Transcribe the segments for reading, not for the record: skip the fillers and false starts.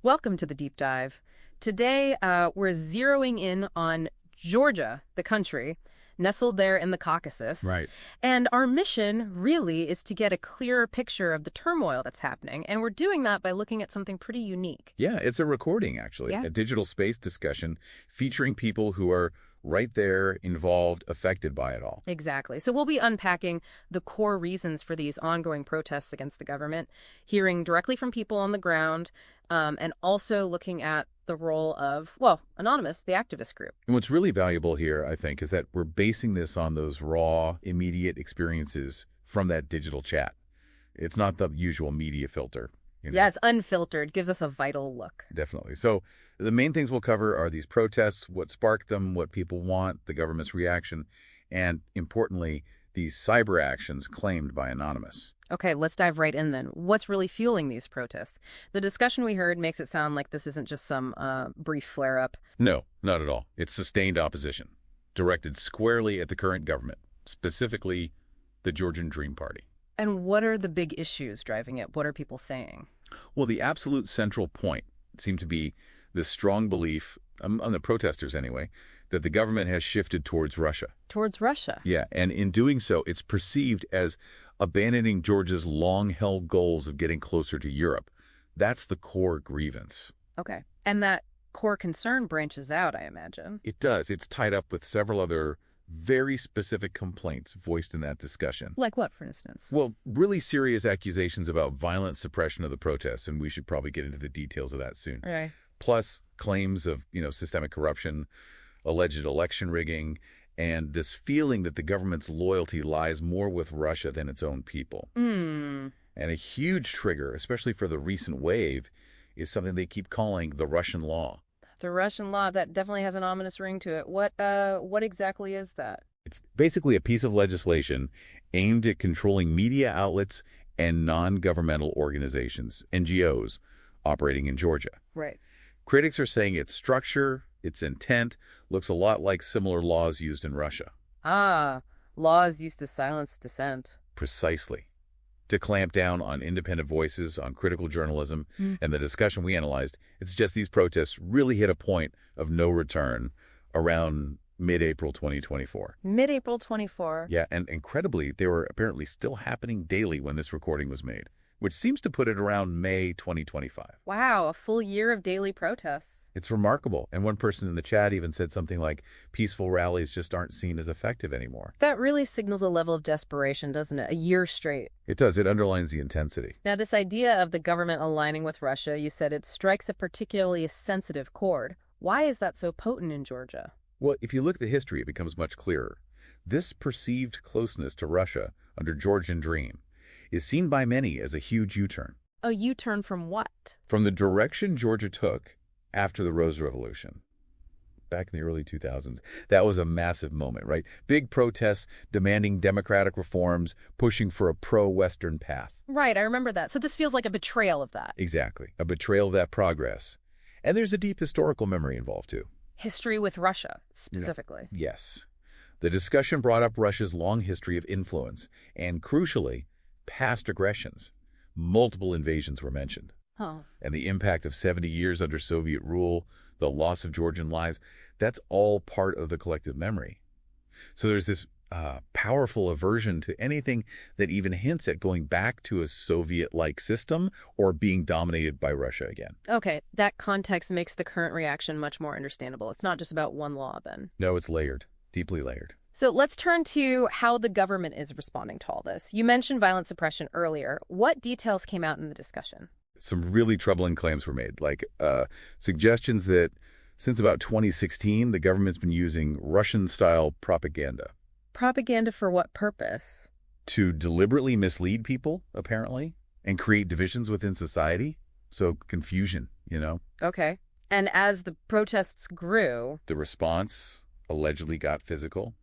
Welcome to the deep dive. Today, we're zeroing in on Georgia, the country, nestled there in the Caucasus. Right. And our mission really is to get a clearer picture of the turmoil that's happening. And we're doing that by looking at something pretty unique. Yeah, it's a recording, actually. Yeah. A digital space discussion featuring people who are right there, involved, affected by it all. Exactly. So we'll be unpacking the core reasons for these ongoing protests against the government, hearing directly from people on the ground, and also looking at the role of, well, Anonymous, the activist group. And what's really valuable here, I think, is that we're basing this on those raw, immediate experiences from that digital chat. It's not the usual media filter. Yeah, it's unfiltered, gives us a vital look. Definitely. So the main things we'll cover are these protests, what sparked them, what people want, the government's reaction, and importantly, these cyber actions claimed by Anonymous. Okay, let's dive right in then. What's really fueling these protests? The discussion we heard makes it sound like this isn't just some brief flare-up. No, not at all. It's sustained opposition, directed squarely at the current government, specifically the Georgian Dream Party. And what are the big issues driving it? What are people saying? Well, the absolute central point seemed to be this strong belief, on the protesters anyway, that the government has shifted towards Russia. Towards Russia? Yeah, and in doing so, it's perceived as abandoning Georgia's long-held goals of getting closer to Europe. That's the core grievance. Okay. And that core concern branches out, I imagine. It does. It's tied up with several other very specific complaints voiced in that discussion. Like what, for instance? Well, really serious accusations about violent suppression of the protests, and we should probably get into the details of that soon. Right. Plus claims of, systemic corruption, alleged election rigging, and this feeling that the government's loyalty lies more with Russia than its own people. Mm. And a huge trigger, especially for the recent wave, is something they keep calling the Russian law. The Russian law, that definitely has an ominous ring to it. What exactly is that? It's basically a piece of legislation aimed at controlling media outlets and non-governmental organizations, NGOs, operating in Georgia. Right. Critics are saying its structure, its intent, looks a lot like similar laws used in Russia. Ah, laws used to silence dissent. Precisely. To clamp down on independent voices, on critical journalism, and the discussion we analyzed, it's just these protests really hit a point of no return around mid-April 2024. Mid-April 24. Yeah, and incredibly, they were apparently still happening daily when this recording was made, which seems to put it around May 2025. Wow, a full year of daily protests. It's remarkable. And one person in the chat even said something like, peaceful rallies just aren't seen as effective anymore. That really signals a level of desperation, doesn't it? A year straight. It does. It underlines the intensity. Now, this idea of the government aligning with Russia, you said it strikes a particularly sensitive chord. Why is that so potent in Georgia? Well, if you look at the history, it becomes much clearer. This perceived closeness to Russia under Georgian Dream is seen by many as a huge U-turn. A U-turn from what? From the direction Georgia took after the Rose Revolution. Back in the early 2000s, that was a massive moment, right? Big protests demanding democratic reforms, pushing for a pro-Western path. Right, I remember that. So this feels like a betrayal of that. Exactly, a betrayal of that progress. And there's a deep historical memory involved, too. History with Russia, specifically. Yes. The discussion brought up Russia's long history of influence and, crucially, past aggressions. Multiple invasions were mentioned. Oh. And the impact of 70 years under Soviet rule, the loss of Georgian lives, that's all part of the collective memory. So there's this powerful aversion to anything that even hints at going back to a Soviet-like system or being dominated by Russia again. Okay, that context makes the current reaction much more understandable. It's not just about one law, then. No, it's layered, deeply layered. So let's turn to how the government is responding to all this. You mentioned violent suppression earlier. What details came out in the discussion? Some really troubling claims were made, like suggestions that since about 2016, the government's been using Russian-style propaganda. Propaganda for what purpose? To deliberately mislead people, apparently, and create divisions within society. So confusion, Okay. And as the protests grew... The response allegedly got physical.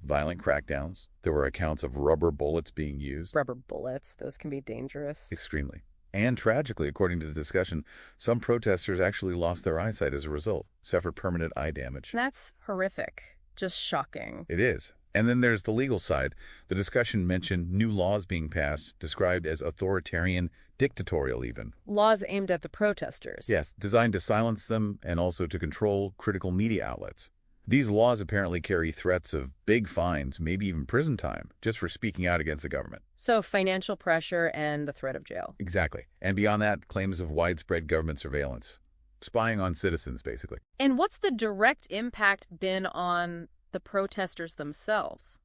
Violent crackdowns. There were accounts of rubber bullets being used. Rubber bullets, those can be dangerous. Extremely. And tragically, according to the discussion, some protesters actually lost their eyesight as a result, suffered permanent eye damage. That's horrific. Just shocking. It is. And then there's the legal side. The discussion mentioned new laws being passed, described as authoritarian, dictatorial even. Laws aimed at the protesters. Yes, designed to silence them and also to control critical media outlets. These laws apparently carry threats of big fines, maybe even prison time, just for speaking out against the government. So financial pressure and the threat of jail. Exactly. And beyond that, claims of widespread government surveillance. Spying on citizens, basically. And what's the direct impact been on the protesters themselves?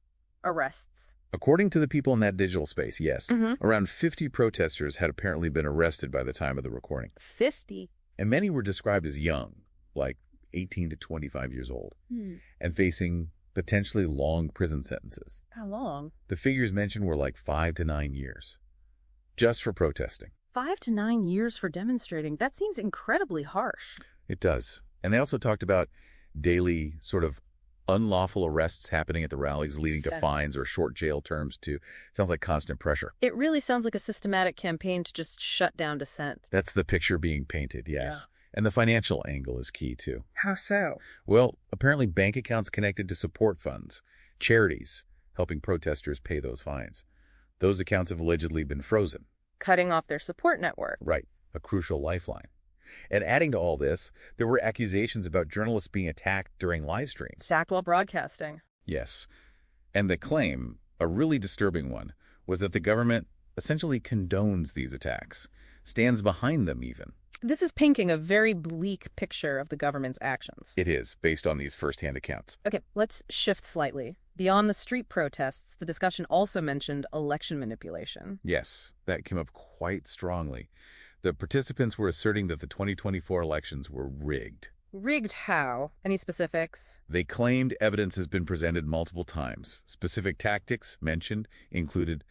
Arrests. According to the people in that digital space, yes. Mm-hmm. Around 50 protesters had apparently been arrested by the time of the recording. 50? And many were described as young, like 18 to 25 years old, and facing potentially long prison sentences. How long? The figures mentioned were like 5 to 9 years, just for protesting. 5 to 9 years for demonstrating. That seems incredibly harsh. It does. And they also talked about daily sort of unlawful arrests happening at the rallies, leading to fines or short jail terms too. Sounds like constant pressure. It really sounds like a systematic campaign to just shut down dissent. That's the picture being painted, yes. Yeah. And the financial angle is key too. How so? Well, apparently bank accounts connected to support funds, charities, helping protesters pay those fines. Those accounts have allegedly been frozen. Cutting off their support network. Right, a crucial lifeline. And adding to all this, there were accusations about journalists being attacked during live streams. Attacked while broadcasting. Yes. And the claim, a really disturbing one, was that the government essentially condones these attacks, stands behind them even. This is painting a very bleak picture of the government's actions. It is, based on these first-hand accounts. Okay, let's shift slightly. Beyond the street protests, the discussion also mentioned election manipulation. Yes, that came up quite strongly. The participants were asserting that the 2024 elections were rigged. Rigged how? Any specifics? They claimed evidence has been presented multiple times. Specific tactics mentioned included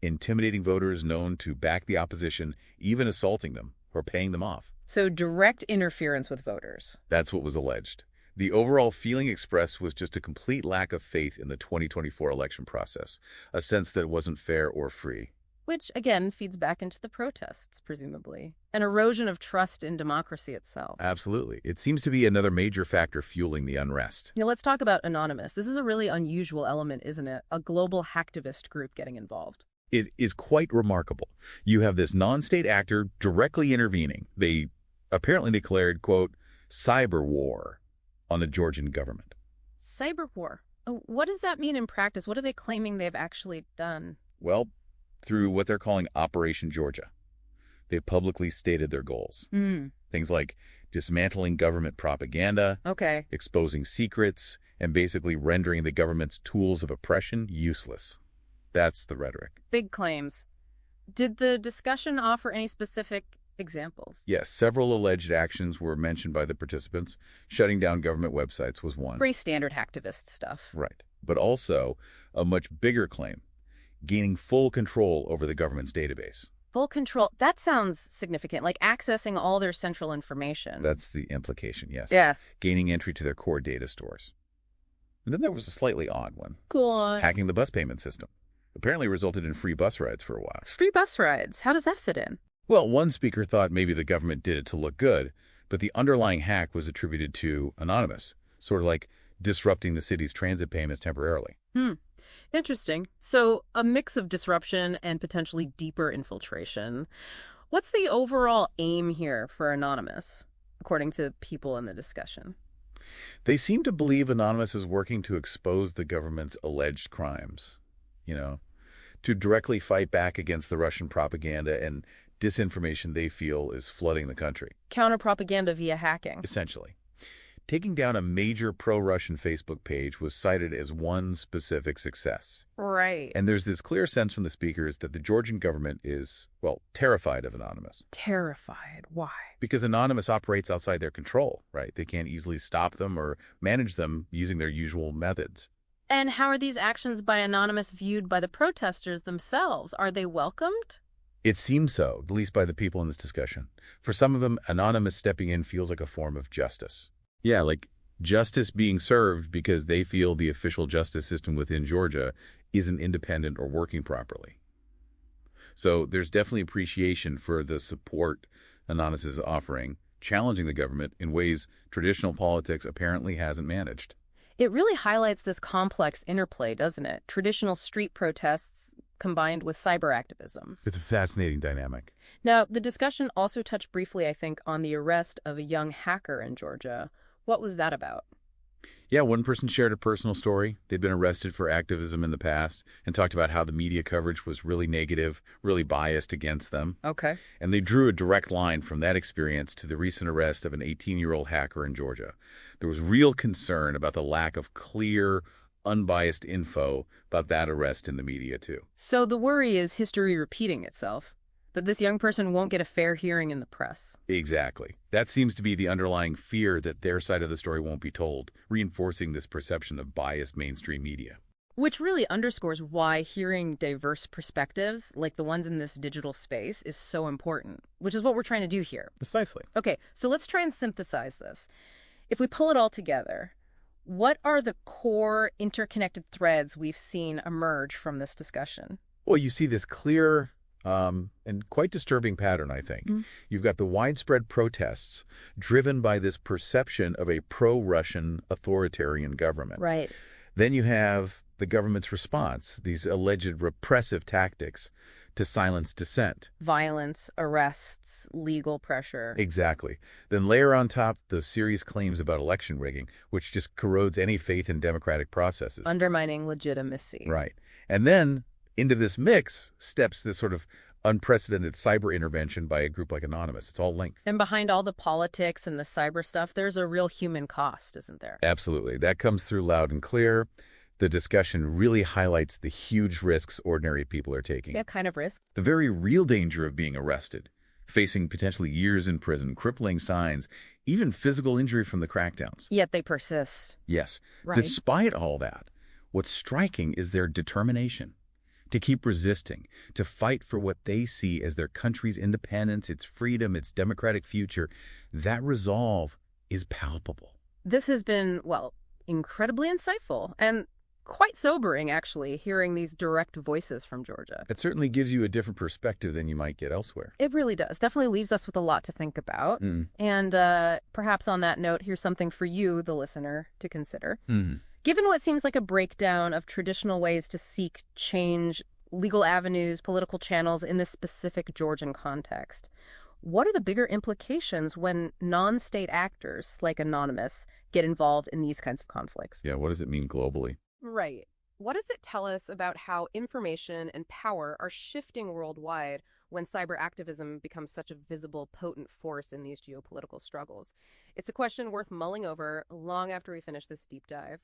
intimidating voters known to back the opposition, even assaulting them or paying them off. So direct interference with voters. That's what was alleged. The overall feeling expressed was just a complete lack of faith in the 2024 election process, a sense that it wasn't fair or free. Which, again, feeds back into the protests, presumably. An erosion of trust in democracy itself. Absolutely. It seems to be another major factor fueling the unrest. Now, let's talk about Anonymous. This is a really unusual element, isn't it? A global hacktivist group getting involved. It is quite remarkable. You have this non-state actor directly intervening. They apparently declared, quote, cyber war on the Georgian government. Cyber war? What does that mean in practice? What are they claiming they've actually done? Well, through what they're calling Operation Georgia. They publicly stated their goals. Things like dismantling government propaganda, exposing secrets, and basically rendering the government's tools of oppression useless. That's the rhetoric. Big claims. Did the discussion offer any specific examples? Yes, several alleged actions were mentioned by the participants. Shutting down government websites was one. Pretty standard hacktivist stuff. Right. But also a much bigger claim, gaining full control over the government's database. Full control. That sounds significant, like accessing all their central information. That's the implication, yes. Yeah. Gaining entry to their core data stores. And then there was a slightly odd one. Go on. Hacking the bus payment system. Apparently resulted in free bus rides for a while. Free bus rides? How does that fit in? Well, one speaker thought maybe the government did it to look good, but the underlying hack was attributed to Anonymous, sort of like disrupting the city's transit payments temporarily. Interesting. So a mix of disruption and potentially deeper infiltration. What's the overall aim here for Anonymous, according to people in the discussion? They seem to believe Anonymous is working to expose the government's alleged crimes, to directly fight back against the Russian propaganda and disinformation they feel is flooding the country. Counter-propaganda via hacking. Essentially. Taking down a major pro-Russian Facebook page was cited as one specific success. Right. And there's this clear sense from the speakers that the Georgian government is, well, terrified of Anonymous. Terrified? Why? Because Anonymous operates outside their control, right? They can't easily stop them or manage them using their usual methods. And how are these actions by Anonymous viewed by the protesters themselves? Are they welcomed? It seems so, at least by the people in this discussion. For some of them, Anonymous stepping in feels like a form of justice. Yeah, like justice being served because they feel the official justice system within Georgia isn't independent or working properly. So there's definitely appreciation for the support Anonymous is offering, challenging the government in ways traditional politics apparently hasn't managed. It really highlights this complex interplay, doesn't it? Traditional street protests combined with cyber activism. It's a fascinating dynamic. Now, the discussion also touched briefly, I think, on the arrest of a young hacker in Georgia. What was that about? Yeah, one person shared a personal story. They'd been arrested for activism in the past and talked about how the media coverage was really negative, really biased against them. Okay. And they drew a direct line from that experience to the recent arrest of an 18-year-old hacker in Georgia. There was real concern about the lack of clear, unbiased info about that arrest in the media, too. So the worry is history repeating itself, that this young person won't get a fair hearing in the press. Exactly. That seems to be the underlying fear that their side of the story won't be told, reinforcing this perception of biased mainstream media. Which really underscores why hearing diverse perspectives, like the ones in this digital space, is so important, which is what we're trying to do here. Precisely. Okay, so let's try and synthesize this. If we pull it all together, what are the core interconnected threads we've seen emerge from this discussion? Well, you see this clear and quite disturbing pattern, I think. You've got the widespread protests driven by this perception of a pro-Russian authoritarian government. Right. Then you have the government's response, these alleged repressive tactics to silence dissent. Violence, arrests, legal pressure. Exactly. Then layer on top the serious claims about election rigging, which just corrodes any faith in democratic processes. Undermining legitimacy. Right. And then into this mix steps this sort of unprecedented cyber intervention by a group like Anonymous. It's all linked. And behind all the politics and the cyber stuff, there's a real human cost, isn't there? Absolutely. That comes through loud and clear. The discussion really highlights the huge risks ordinary people are taking. What kind of risk? The very real danger of being arrested, facing potentially years in prison, crippling signs, even physical injury from the crackdowns. Yet they persist. Yes. Right. Despite all that, what's striking is their determination to keep resisting, to fight for what they see as their country's independence, its freedom, its democratic future. That resolve is palpable. This has been, well, incredibly insightful and quite sobering, actually, hearing these direct voices from Georgia. It certainly gives you a different perspective than you might get elsewhere. It really does. Definitely leaves us with a lot to think about. And perhaps on that note, here's something for you, the listener, to consider. Given what seems like a breakdown of traditional ways to seek change, legal avenues, political channels in this specific Georgian context, what are the bigger implications when non-state actors like Anonymous get involved in these kinds of conflicts? Yeah, what does it mean globally? Right. What does it tell us about how information and power are shifting worldwide when cyber activism becomes such a visible, potent force in these geopolitical struggles? It's a question worth mulling over long after we finish this deep dive.